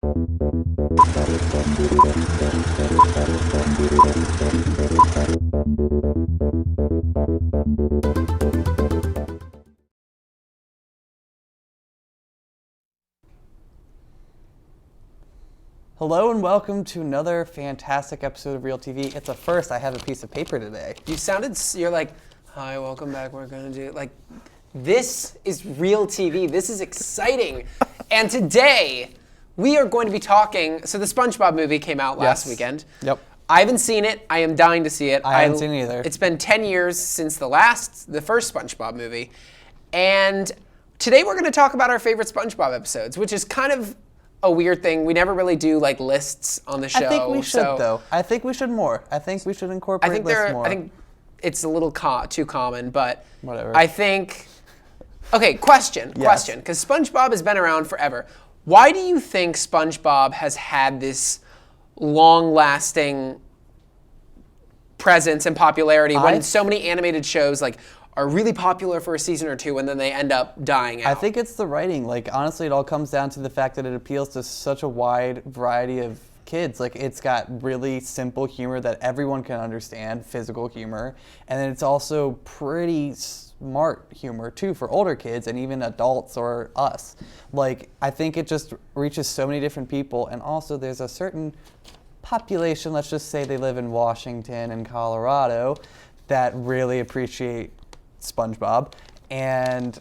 Hello and welcome to another fantastic episode of ReelTV. It's a first. I have a piece of paper today. You're like, hi, welcome back. We're gonna do like, this is ReelTV. This is exciting. And today we are going to be talking. So the SpongeBob movie came out last weekend. Yep. I haven't seen it. I am dying to see it. I haven't seen it either. It's been 10 years since the first SpongeBob movie, and today we're going to talk about our favorite SpongeBob episodes, which is kind of a weird thing. We never really do like lists on the show. I think we should though. I think we should more. I think we should incorporate lists more. I think it's a little too common, but whatever. I think. Okay, question, because SpongeBob has been around forever. Why do you think SpongeBob has had this long-lasting presence and popularity when so many animated shows like are really popular for a season or two and then they end up dying out? I think it's the writing. Like, honestly, it all comes down to the fact that it appeals to such a wide variety of kids. Like, it's got really simple humor that everyone can understand, physical humor, and then it's also pretty smart humor too for older kids and even adults or us. Like, I think it just reaches so many different people, and also there's a certain population, let's just say they live in Washington and Colorado, that really appreciate SpongeBob, and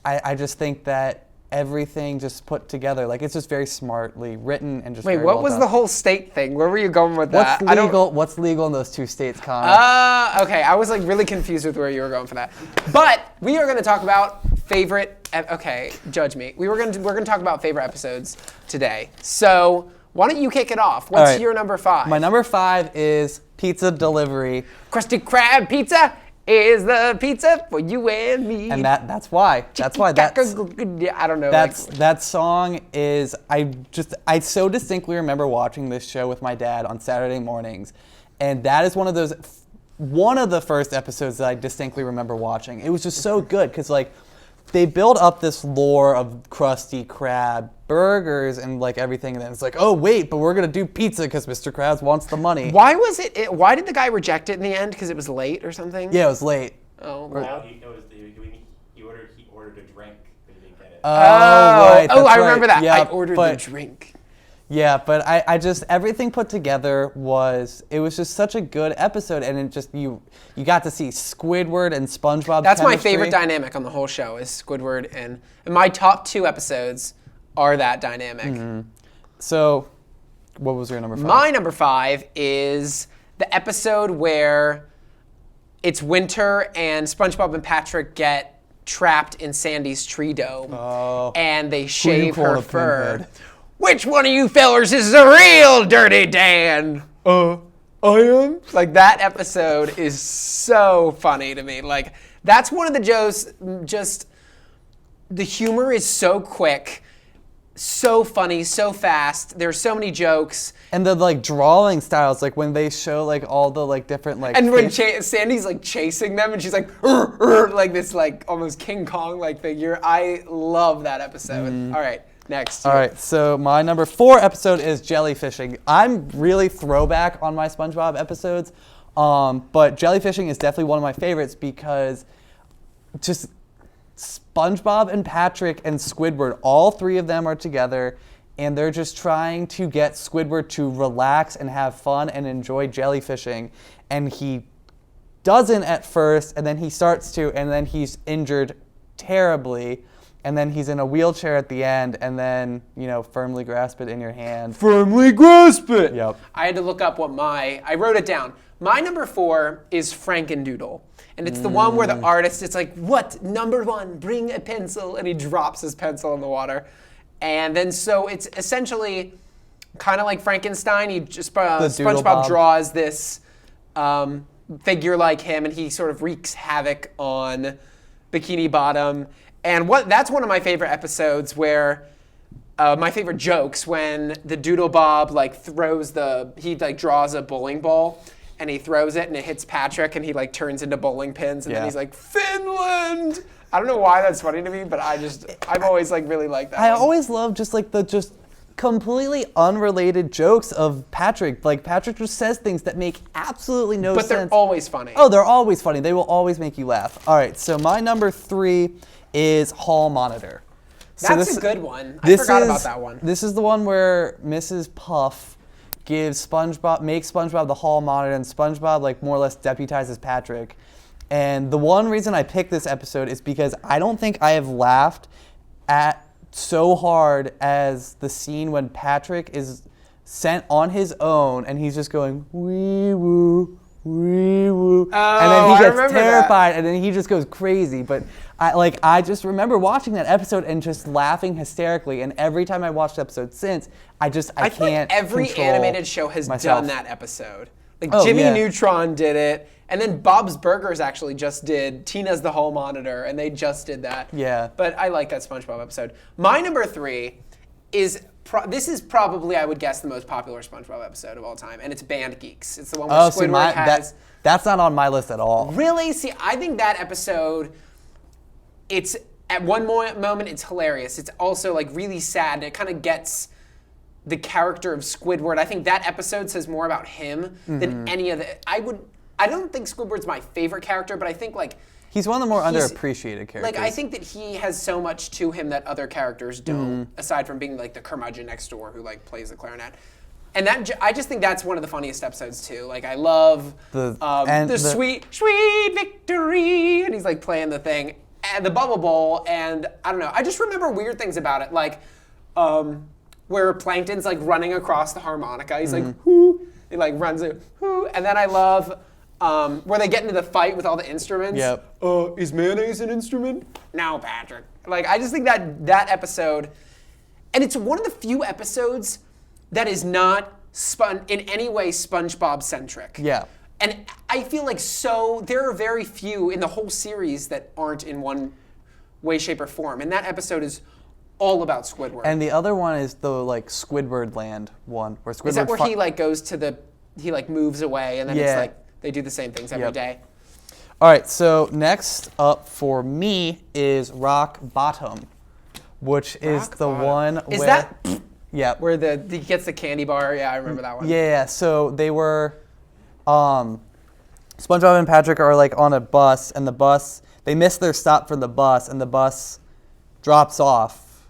I just think that everything just put together, like, it's just very smartly written and just Wait, very what well was done. the whole state thing? Where were you going with that? What's legal in those two states, Connor? Okay, I was like really confused with where you were going for that. But we are going to talk about favorite. Okay, judge me. We're going to talk about favorite episodes today. So why don't you kick it off? What's your number 5? My number 5 is Pizza Delivery. Krusty Krab pizza is the pizza for you and me. And that's why. I don't know. That song is, I so distinctly remember watching this show with my dad on Saturday mornings. And that is one of the first episodes that I distinctly remember watching. It was just so good because, like, they build up this lore of Krusty Krab burgers and like everything, and then it's like, oh wait, but we're gonna do pizza because Mr. Krabs wants the money. Why did the guy reject it in the end? Because it was late or something? Yeah, it was late. Oh. Well, he ordered a drink, but he didn't get it. Right. I remember that. Yeah, I ordered a drink. Yeah, but I just, everything put together it was just such a good episode, and it just, you got to see Squidward and SpongeBob. That's my favorite dynamic on the whole show is Squidward, and my top 2 episodes are that dynamic. Mm-hmm. So, what was your number 5? My number 5 is the episode where it's winter and SpongeBob and Patrick get trapped in Sandy's tree dome, and they shave her fur. Which one of you fellers is the real Dirty Dan? I am. Like, that episode is so funny to me. Like, that's one of the jokes, just, the humor is so quick, so funny, so fast. There's so many jokes. And the, like, drawing styles, like, when they show, like, all the, like, different, like... And when Sandy's, like, chasing them, and she's like, like this, like, almost King Kong-like figure. I love that episode. All right. Next. All right, so my number 4 episode is jellyfishing. I'm really throwback on my SpongeBob episodes, but jellyfishing is definitely one of my favorites because just SpongeBob and Patrick and Squidward, all 3 of them are together, and they're just trying to get Squidward to relax and have fun and enjoy jellyfishing, and he doesn't at first, and then he starts to, and then he's injured terribly. And then he's in a wheelchair at the end, and then, firmly grasp it in your hand. Firmly grasp it! Yep. I had to look up I wrote it down. My number 4 is Frankendoodle. And it's the one where the artist, it's like, what? Number 1, bring a pencil. And he drops his pencil in the water. And then so it's essentially kind of like Frankenstein. SpongeBob draws this figure like him, and he sort of wreaks havoc on Bikini Bottom. And that's one of my favorite episodes where my favorite jokes when the Doodle Bob draws a bowling ball and he throws it and it hits Patrick and he like turns into bowling pins and then he's like, Finland! I don't know why that's funny to me, but I've always like really liked that. I always love just like completely unrelated jokes of Patrick. Like, Patrick just says things that make absolutely no sense. But they're always funny. Oh, they're always funny. They will always make you laugh. All right, so my number 3 is Hall Monitor. That's a good one. I forgot about that one. This is the one where Mrs. Puff makes SpongeBob the hall monitor, and SpongeBob like more or less deputizes Patrick. And the one reason I picked this episode is because I don't think I have laughed at so hard as the scene when Patrick is sent on his own and he's just going wee woo, wee woo, and then he gets terrified and then he just goes crazy. But I just remember watching that episode and just laughing hysterically. And every time I watched the episode since, I can't. Like every control animated show has myself. done that episode. Like Jimmy Neutron did it, and then Bob's Burgers actually just did Tina's the Hall Monitor, and they just did that. Yeah. But I like that SpongeBob episode. My number 3 is this is probably, I would guess, the most popular SpongeBob episode of all time, and it's Band Geeks. It's the one where Squidward has. That's not on my list at all. Really? See, I think that episode, it's at one moment it's hilarious. It's also like really sad, and it kind of gets the character of Squidward. I think that episode says more about him than any of the. I don't think Squidward's my favorite character, but I think like he's one of the more underappreciated characters. Like I think that he has so much to him that other characters don't, aside from being like the curmudgeon next door who like plays the clarinet. And I just think that's one of the funniest episodes too. Like I love the sweet victory, and he's like playing the thing, and the Bubble Bowl, and I don't know. I just remember weird things about it, like where Plankton's like running across the harmonica. He's like, whoo, he like runs it, whoo, and then I love where they get into the fight with all the instruments. Yep. Is mayonnaise an instrument? No, Patrick. Like I just think that episode, and it's one of the few episodes that is not in any way SpongeBob centric. Yeah. And I feel like there are very few in the whole series that aren't in one way, shape, or form. And that episode is all about Squidward. And the other one is the like Squidward Land one, where Squidward. Is that where he like goes to he like moves away, and then it's like they do the same things every day? All right, so next up for me is Rock Bottom, which is the one where... Is that... Yeah. Where he gets the candy bar? Yeah, I remember that one. Yeah, so they were... SpongeBob and Patrick are like on a bus, and they miss their stop for the bus, and the bus drops off,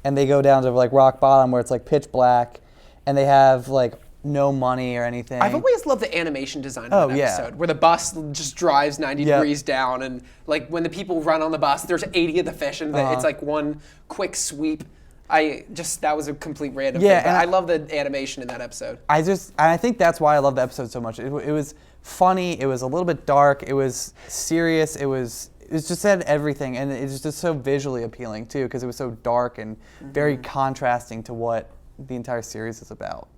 and they go down to like rock bottom where it's like pitch black, and they have like no money or anything. I've always loved the animation design of that episode, where the bus just drives 90 degrees down, and like when the people run on the bus, there's 80 of the fish, and it's like one quick sweep. That was a complete random thing, but I love the animation in that episode. I think that's why I love the episode so much. It was funny, it was a little bit dark, it was serious, it just had everything, and it was just so visually appealing too, because it was so dark and very contrasting to what the entire series is about.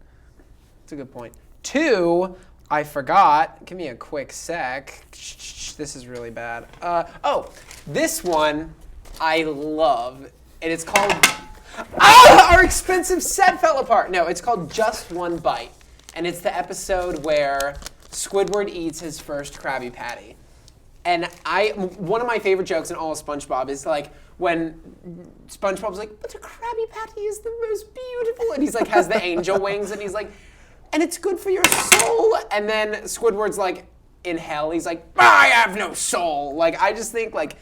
That's a good point. 2, I forgot. Give me a quick sec. This is really bad. This one I love, and it's called... our expensive set fell apart. No, it's called Just One Bite. And it's the episode where Squidward eats his first Krabby Patty. And one of my favorite jokes in all of SpongeBob is like when SpongeBob's like, but a Krabby Patty is the most beautiful. And he's like, has the angel wings, and he's like, and it's good for your soul. And then Squidward's like, in hell, he's like, I have no soul. Like, I just think like,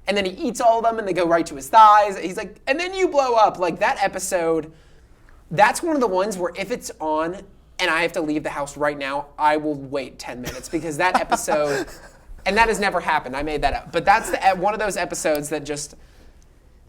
and then he eats all of them, and they go right to his thighs. He's like, and then you blow up. Like, that episode, that's one of the ones where if it's on and I have to leave the house right now, I will wait 10 minutes, because that episode, and that has never happened. I made that up. But that's one of those episodes that just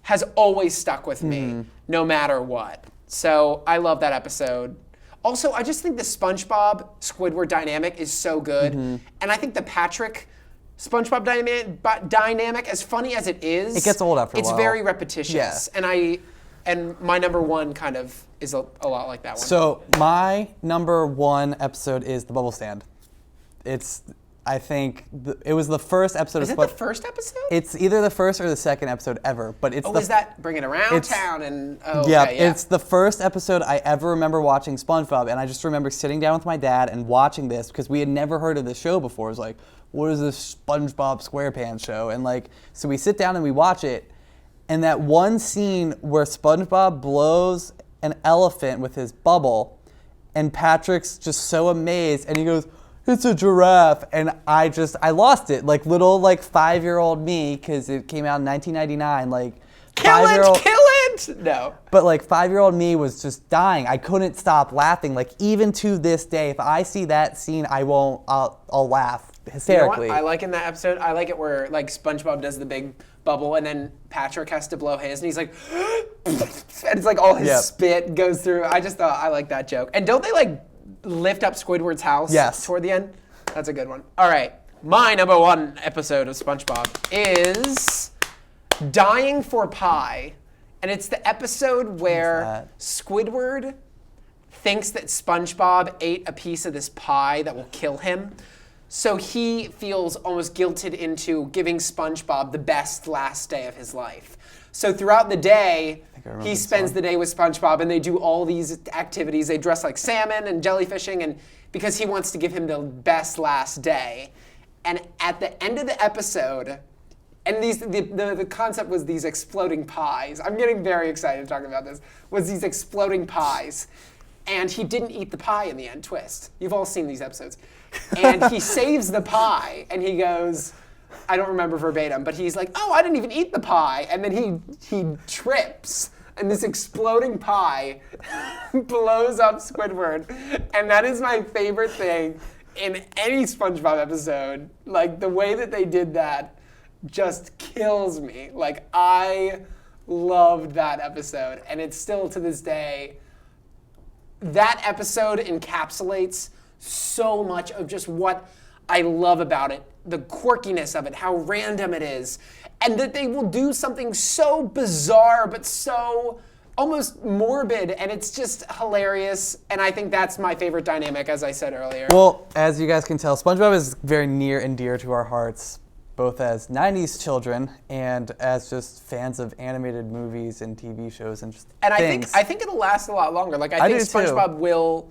has always stuck with me, no matter what. So I love that episode. Also, I just think the SpongeBob-Squidward dynamic is so good. And I think the Patrick-SpongeBob dynamic, as funny as it is, it gets old after a while. It's very repetitious. Yeah. And my number 1 kind of is a lot like that one. So my number 1 episode is The Bubble Stand. I think it was the first episode. Is it the first episode? It's either the first or the second episode ever, but it's. Is that Bring It Around Town and? It's the first episode I ever remember watching SpongeBob, and I just remember sitting down with my dad and watching this because we had never heard of the show before. It was like, what is this SpongeBob SquarePants show? And like, so we sit down and we watch it, and that one scene where SpongeBob blows an elephant with his bubble. And Patrick's just so amazed, and he goes, "It's a giraffe." And I lost it. Like little 5-year-old me, because it came out in 1999. Like Kill it! No. But 5-year-old me was just dying. I couldn't stop laughing. Like even to this day, if I see that scene, I'll laugh hysterically. You know what I like in that episode? I like it where SpongeBob does the big bubble and then Patrick has to blow his and he's like, and it's all his spit goes through. I just thought I like that joke. And don't they lift up Squidward's house toward the end? That's a good one. All right, my number one episode of SpongeBob is Dying for Pie. And it's the episode where Squidward thinks that SpongeBob ate a piece of this pie that will kill him. So he feels almost guilted into giving SpongeBob the best last day of his life. So throughout the day, he spends the day with SpongeBob and they do all these activities. They dress like salmon and jellyfishing, and because he wants to give him the best last day. And at the end of the episode, and the concept was these exploding pies. I'm getting very excited talking about this. Was these exploding pies. And he didn't eat the pie in the end, twist. You've all seen these episodes. And he saves the pie, and he goes, I don't remember verbatim, but he's like, oh, I didn't even eat the pie. And then he trips, and this exploding pie blows up Squidward. And that is my favorite thing in any SpongeBob episode. The way that they did that just kills me. I loved that episode, and it's still to this day, that episode encapsulates so much of just what I love about it, the quirkiness of it, how random it is, and that they will do something so bizarre but so almost morbid, and it's just hilarious, and I think that's my favorite dynamic, as I said earlier. Well, as you guys can tell, SpongeBob is very near and dear to our hearts, both as 90s children and as just fans of animated movies and TV shows and just things. I think it'll last a lot longer. I think SpongeBob will,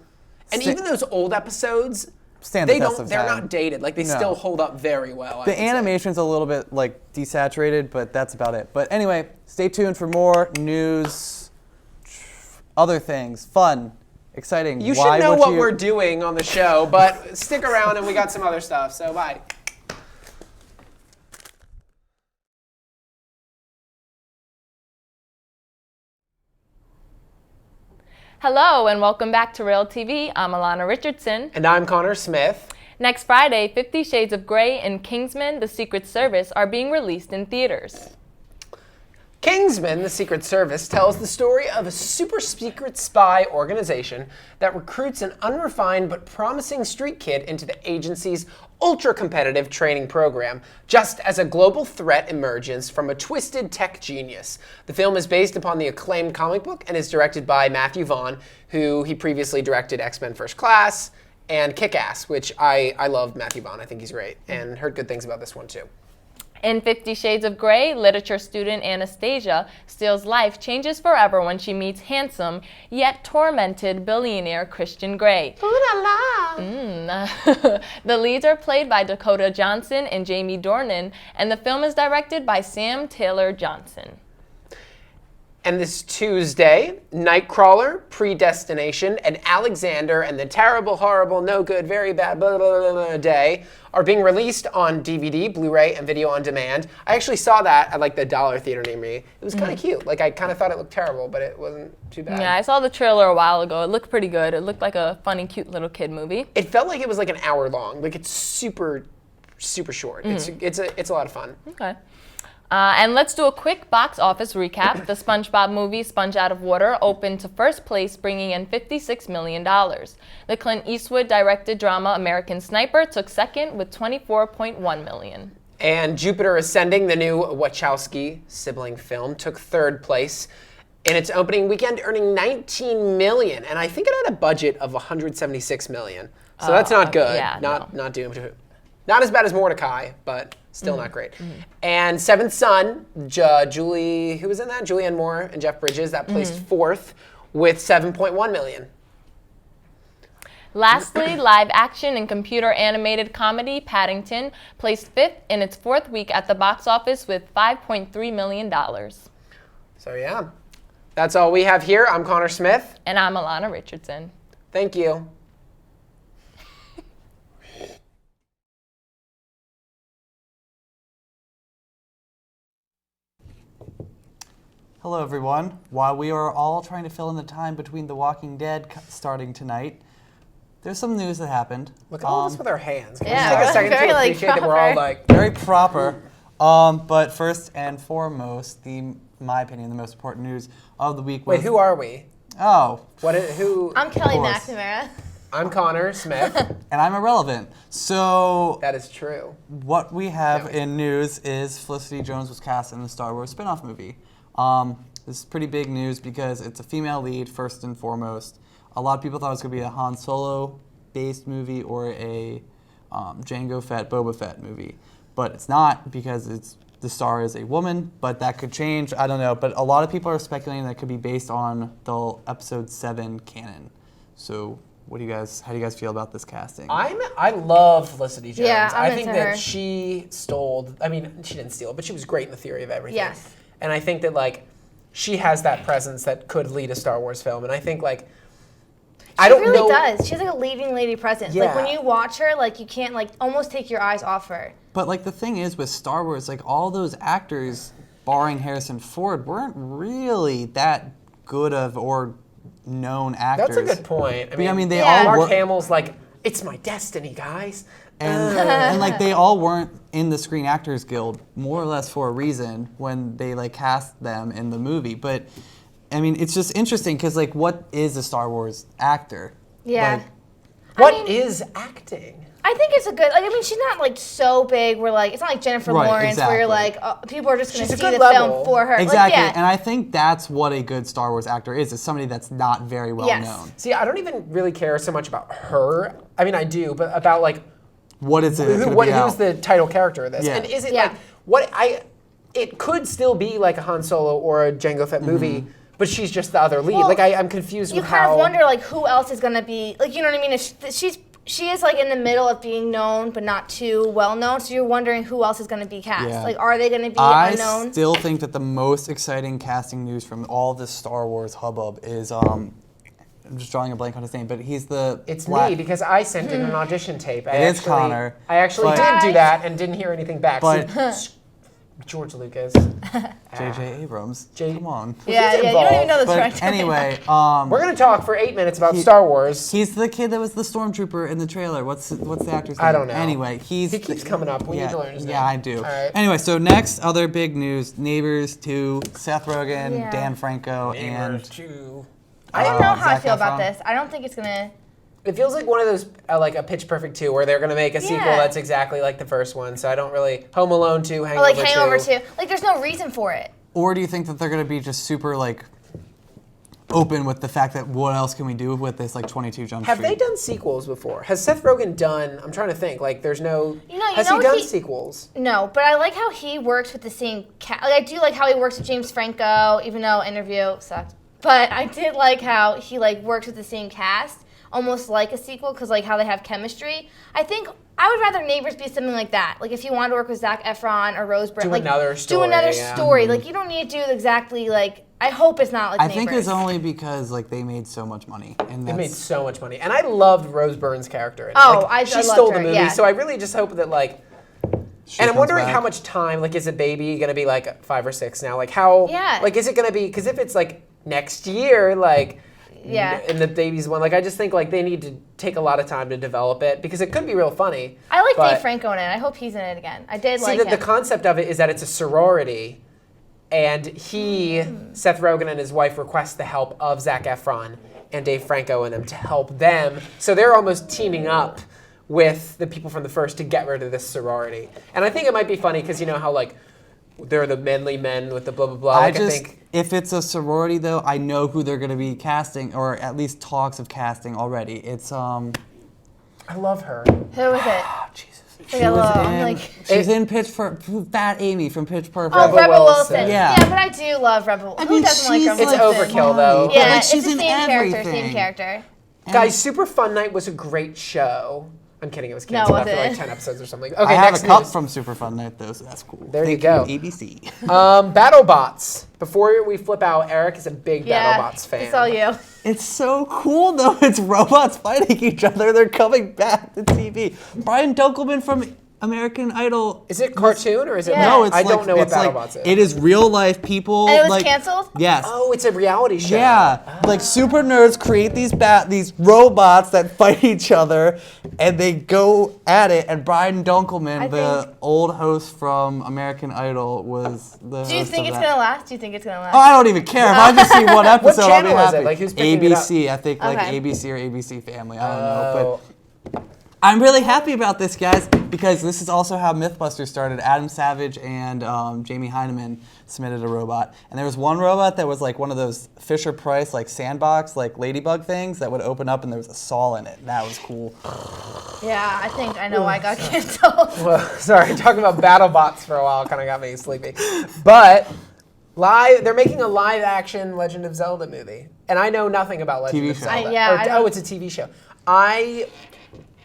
and even those old episodes, stand the test of time. They're not dated. They still hold up very well. The animation's a little bit desaturated, but that's about it. But anyway, stay tuned for more news, other things, fun, exciting. You should know what we're doing on the show, but stick around and we got some other stuff. So bye. Hello and welcome back to ReelTV. I'm Alana Richardson. And I'm Connor Smith. Next Friday, 50 Shades of Grey and Kingsman: The Secret Service are being released in theaters. Kingsman: The Secret Service tells the story of a super secret spy organization that recruits an unrefined but promising street kid into the agency's ultra-competitive training program, just as a global threat emerges from a twisted tech genius. The film is based upon the acclaimed comic book and is directed by Matthew Vaughn, who he previously directed X-Men First Class and Kick-Ass, which I love Matthew Vaughn. I think he's great, and heard good things about this one too. In 50 Shades of Grey, literature student Anastasia Steele's life changes forever when she meets handsome, yet tormented billionaire Christian Grey. Ooh la la! The leads are played by Dakota Johnson and Jamie Dornan, and the film is directed by Sam Taylor Johnson. And this Tuesday, Nightcrawler, Predestination, and Alexander and the Terrible, Horrible, No Good, Very Bad, blah, blah, blah, blah, Day are being released on DVD, Blu-ray, and video on demand. I actually saw that at the Dollar Theater near me. It was kind of cute. I kind of thought it looked terrible, but it wasn't too bad. Yeah, I saw the trailer a while ago. It looked pretty good. It looked like a funny, cute little kid movie. It felt like it was an hour long. It's super, super short. It's a lot of fun. Okay. And let's do a quick box office recap. The SpongeBob movie, Sponge Out of Water, opened to first place, bringing in $56 million. The Clint Eastwood directed drama American Sniper took second with $24.1 million. And Jupiter Ascending, the new Wachowski sibling film, took third place in its opening weekend, earning $19 million. And I think it had a budget of $176 million. So that's not good. Yeah, not doing not as bad as Mordecai, but still not great. And Seventh Son, who was in that? Julianne Moore and Jeff Bridges, that placed fourth with $7.1 million. Lastly, live action and computer animated comedy Paddington placed fifth in its fourth week at the box office with $5.3 million. So yeah, That's all we have here. I'm Connor Smith. And I'm Alana Richardson. Thank you. Hello, everyone. While we are all trying to fill in the time between The Walking Dead starting tonight, there's some news that happened. Look at all this with our hands. Can Yeah, we take a second very, to like, appreciate that we're all proper. like... Very proper. But first and foremost, my opinion, the most important news of the week was... Wait, who are we? Oh, Who? I'm Kelly course. McNamara. I'm Connor Smith. and I'm irrelevant. So That is true. what we have in news is Felicity Jones was cast in the Star Wars spin-off movie. This is pretty big news because it's a female lead, first and foremost. A lot of people thought it was going to be a Han Solo-based movie or a Jango Fett, Boba Fett movie. But it's not because the star is a woman, but that could change. I don't know. But a lot of people are speculating that it could be based on the Episode 7 canon. So how do you guys feel about this casting? I love Felicity Jones. Yeah, I'm I think into that her. she stole. I mean, she didn't steal, but she was great in the theory of everything. Yes. And I think that like she has that presence that could lead a Star Wars film. And I think like I don't She really know. does. She has like a leading lady presence. Like when Yeah. you watch her, like you can't like almost take your eyes off her. But like the thing is with Star Wars, like all those actors, barring Harrison Ford, weren't really that good of or known actors. That's a good point. I mean, they Yeah. all Mark were, Hamill's like, it's my destiny, guys. and like they all weren't in the Screen Actors Guild, more or less for a reason when they like cast them in the movie. But I mean, it's just interesting because like, what is a Star Wars actor? Yeah. Like, What mean- is acting? I think it's a good. Like I mean, she's not like so big. Where like it's not like Jennifer Right, Lawrence, where you're exactly. like people are just going She's to a see good the level. film for her. exactly, Like, and I think that's what a good Star Wars actor is somebody that's not very well Yes. known. See, I don't even really care so much about her. I mean, I do, but about like What is it? gonna be who's out? the title character of this? Yeah. And is it Yeah. like it could still be like a Han Solo or a Jango Fett movie, but she's just the other lead. Well, Like I'm confused you with kind how of wonder like who else is going to be like, you know what I mean? She is like in the middle of being known but not too well known. So you're wondering who else is going to be cast. Yeah. Like are they going to be I unknown? still think that the most exciting casting news from all this Star Wars hubbub is I'm just drawing a blank on his name, but he's the it's black- me because I sent in an audition tape. It is Connor, I actually but- did do that and didn't hear anything back. But- See, George Lucas. J.J. Abrams. J- Come on. Yeah, He's you don't even involved. know the But director. anyway, We're gonna talk for 8 minutes about Star Wars. he's the kid that was the stormtrooper in the trailer. What's the actor's name? I don't know. Anyway, He keeps coming up. We need to learn his name. Yeah, I do. All right. Anyway, so next other big news: Neighbors 2, Seth Rogen, Yeah. Dan Franco, and I don't know how I Zac feel about Efron. this. I don't think it's going to. It feels like one of those, like a Pitch Perfect 2, where they're going to make a sequel Yeah. that's exactly like the first one. So I don't really. Home Alone 2, Or Hangover like 2. Hangover 2. Like there's no reason for it. Or do you think that they're going to be just super like open with the fact that what else can we do with this like 22 Jump Have Street? they done sequels before? Has Seth Rogen done? I'm trying to think. Like, there's no. Has he what done sequels? No, but I like how he works with the same cast. Like I do like how he works with James Franco, even though Interview sucked. But I did like how he like works with the same cast, almost like a sequel, because like how they have chemistry. I think I would rather Neighbors be something like that. Like if you wanted to work with Zac Efron or Rose Byrne, Do like another do story, another yeah. story. Like you don't need to do exactly like. I hope it's not like I Neighbors. think it's only because like they made so much money, and They that's, made so much money, and I loved Rose Byrne's character. In it. Oh, Like, I she loved stole the her, movie, yeah. so I really just hope that like. she And I'm comes wondering back. how much time, like, is a baby gonna be like 5 or 6 now? Like, how? Yeah. Like, is it gonna be? Because if it's like next year, like. Yeah. And the baby's one, like I just think like they need to take a lot of time to develop it because it could be real funny. I like but- Dave Franco in it. I hope he's in it again. I did See, like the him. concept of it is that it's a sorority, and Seth Rogen and his wife request the help of Zac Efron and Dave Franco and them to help them. So they're almost teaming up with the people from the first to get rid of this sorority. And I think it might be funny because you know how like they're the manly men with the blah blah blah. I Like, just, think if it's a sorority though, I know who they're going to be casting, or at least talks of casting already. It's I love her. Who is it? Jesus. Like, I love- I'm in, like- she's in Pitch Perfect. Fat Amy from Pitch Perfect. Oh, Rebel Wilson. Wilson. Yeah. Yeah, but I do love Rebel. I Who mean, doesn't like she's Rebel It's like Wilson? overkill though. But, Yeah, like, it's she's the in same character. everything. Same character. Guys, Super Fun Night was a great show. I'm kidding. It was No, canceled it after like wasn't. 10 episodes or something. Okay, I have next a cup news. from Super Fun Night though, so that's cool. There you Thank go. ABC. BattleBots. Before we flip out, Eric is a big BattleBots fan. It's all you. It's so cool though. It's robots fighting each other. They're coming back to TV. Brian Dunkelman from American Idol. Is it cartoon or is it? Yeah. No, it's I like, don't know what it's like- BattleBots is. It is real life people. And it was like, canceled? Yes. Oh, it's a reality show. Yeah, like super nerds create these robots that fight each other, and they go at it. And Brian Dunkelman, I the think- old host from American Idol, was the. Do you host think of it's that. gonna last? Do you think it's gonna last? Oh, I don't even care. If I just see one episode, I'll be channel is happy. it? Like, who's picking it up? ABC, I think like Okay. ABC or ABC Family. I don't know, Oh. but I'm really happy about this, guys, because this is also how MythBusters started. Adam Savage and Jamie Heineman submitted a robot, and there was one robot that was like one of those Fisher-Price like sandbox like ladybug things that would open up, and there was a saw in it. That was cool. Yeah, I think I know why I got canceled. Well, sorry, talking about BattleBots for a while kind of got me sleepy. But they're making a live-action Legend of Zelda movie, and I know nothing about Legend TV of show. Zelda. I don't- It's a TV show. I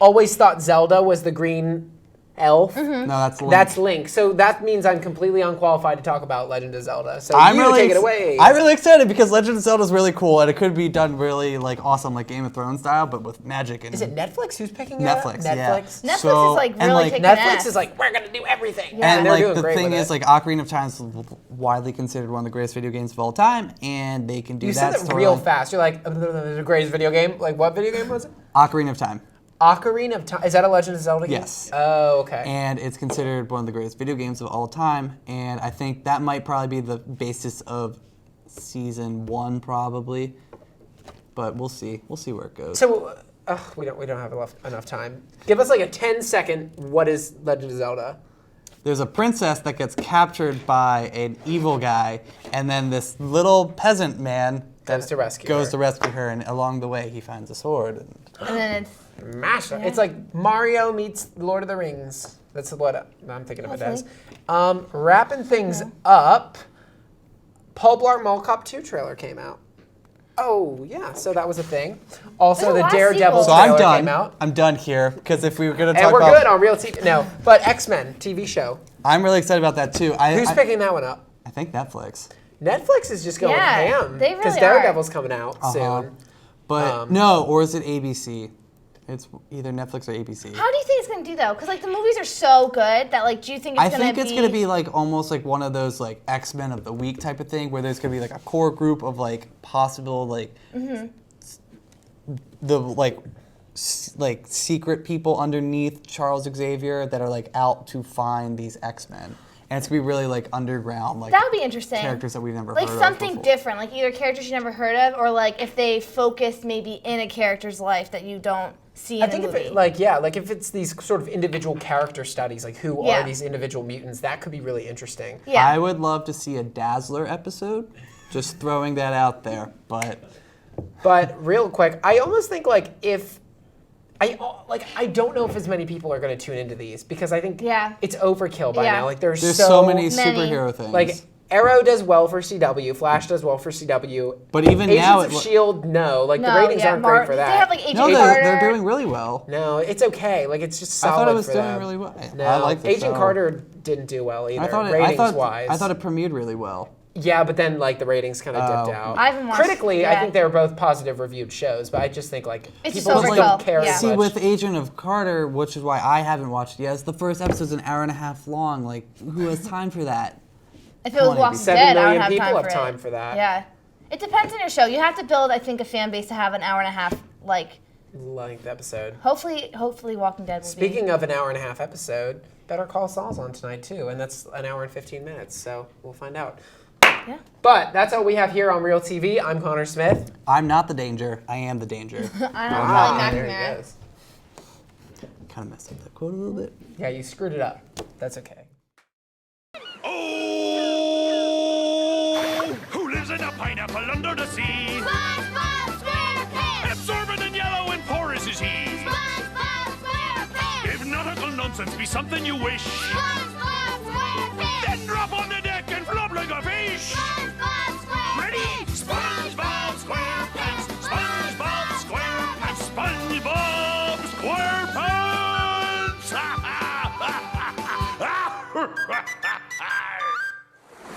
always thought Zelda was the green elf. No, that's Link. That's Link. So that means I'm completely unqualified to talk about Legend of Zelda. So I'm you really take it away. I'm really excited because Legend of Zelda is really cool, and it could be done really like awesome, like Game of Thrones style, but with magic. And Is it Netflix? Who's picking it up? Netflix? Netflix. Yeah. Netflix is, like, and, really like, kicking Netflix ass. is like, we're gonna do everything. Yeah. And they're like doing the great thing with is, it. like Ocarina of Time is widely considered one of the greatest video games of all time, and they can do You that. said it real storyline. fast. You're like, the greatest video game. Like, what video game was it? Ocarina of Time. Ocarina of Time. Is that a Legend of Zelda game? Yes. Oh, okay. And it's considered one of the greatest video games of all time, and I think that might probably be the basis of season 1, probably. But we'll see. We'll see where it goes. So, we don't have enough time. Give us like a 10-second. What is Legend of Zelda? There's a princess that gets captured by an evil guy, and then this little peasant man Goes to rescue her. and along the way he finds a sword. And then it's Master. It's like Mario meets Lord of the Rings. That's what I'm thinking of it as. Wrapping things up, Paul Blart Mall Cop 2 trailer came out. Oh, yeah, so that was a thing. Also, There's a the lot of Daredevil sequels. So I'm trailer done. came out. I'm done here because if we were gonna And talk we're about, good on ReelTV. No, but X-Men TV show. I'm really excited about that too. Who's picking that one up? I think Netflix. Netflix is just going Yeah, ham. they Because really are. Daredevil's coming out soon. But no, or is it ABC? It's either Netflix or ABC. How do you think it's gonna do though? Because like the movies are so good that like, do you think it's I gonna think be? it's gonna be like almost like one of those like X-Men of the Week type of thing, where there's gonna be like a core group of like possible like the like secret people underneath Charles Xavier that are like out to find these X-Men, and it's gonna be really like underground like That would be interesting. characters that we've never Like heard something of before. different, like either characters you never heard of, or like if they focus maybe in a character's life that you don't see in I the think if movie. it, like if it's these sort of individual character studies, like who are Yeah. these individual mutants, that could be really interesting. yeah. I would love to see a Dazzler episode. Just throwing that out there, but But real quick, I almost think like if I don't know if as many people are going to tune into these because I think Yeah. it's overkill by Yeah. now. Like there's so many many. superhero things. like Arrow does well for CW, Flash does well for CW. But even Agents now of it- Shield, no, like no, the ratings yeah, aren't great for that. They have like Agent no, Carter. they're doing really well. No, it's okay. Like it's just I solid thought it was for doing them. really well. No, I like the Agent show. Carter didn't do well either. I thought ratings-wise. I thought it premiered really well. Yeah, but then like the ratings kind of dipped Oh. out. I haven't watched- Critically, I yeah. think they were both positive reviewed shows, but I just think like It's just people just don't overkill, care yeah. as See, much. with Agent of Carter, which is why I haven't watched it yet, the first episode's an hour and a half long. Like, who has time for that? If it was on, Walking 7 Dead, I million would have people time have for time it. for that. Yeah. It depends on your show. You have to build, I think, a fan base to have an hour and a half. Like, Length episode. hopefully, Walking Dead will be. Speaking of an hour and a half episode, Better Call Saul's on tonight too, and that's an hour and 15 minutes, so we'll find out. Yeah. But that's all we have here on ReelTV. I'm Connor Smith. I'm not the danger. I am the danger. I know, Holly there he McNamara. goes. Kind of messed up that quote a little bit. Yeah, you screwed it up. That's okay. Oh! Who lives in a pineapple under the sea? SpongeBob SquarePants! Absorbent and yellow and porous is he. SpongeBob SquarePants! If nautical nonsense be something you wish, SpongeBob SquarePants! then drop on the deck and flop like a fish. SpongeBob SquarePants! Ready? SpongeBob SquarePants! SpongeBob SquarePants! SpongeBob SquarePants!